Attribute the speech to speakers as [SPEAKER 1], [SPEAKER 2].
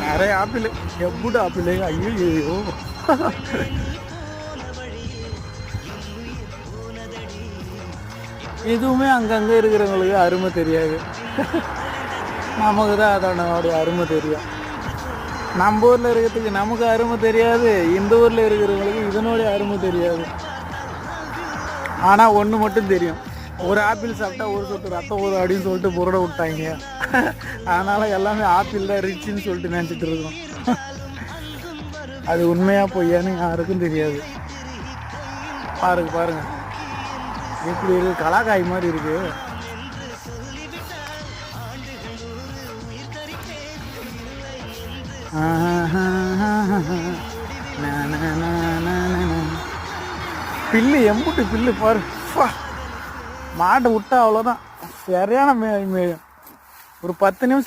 [SPEAKER 1] நிறைய ஆப்பிள், எவ்வளோ ஆப்பிள், ஐயோ. எதுவுமே அங்கங்கே இருக்கிறவங்களுக்கு அருமை தெரியாது. நமக்கு தான் அதோடைய அருமை தெரியும். நம்ம ஊரில் இருக்கிறதுக்கு நமக்கு அருமை தெரியாது, இந்த ஊரில் இருக்கிறவங்களுக்கு இதனுடைய அருமை தெரியாது. ஆனால் ஒன்று மட்டும் தெரியும், ஒரு ஆப்பிள் சாப்பிட்டா ஒரு சொட்டு ரத்தம் போதும் அப்படின்னு சொல்லிட்டு புரட விட்டாங்க. அதனால் எல்லாமே ஆப்பிள் தான் ரிச்சுன்னு சொல்லிட்டு நினச்சிட்டு இருக்கோம். அது உண்மையாக பொய்யான்னு யாருக்கும் தெரியாது. பாருங்க எப்படி இருக்குது, கலாக்காய் மாதிரி இருக்குது. பில்லு எம்புட்டு பில்லு பாரு. மாட்டை விட்டா அவ்வளோதான், சரியான மேயும். ஒரு 10 நிமிஷம்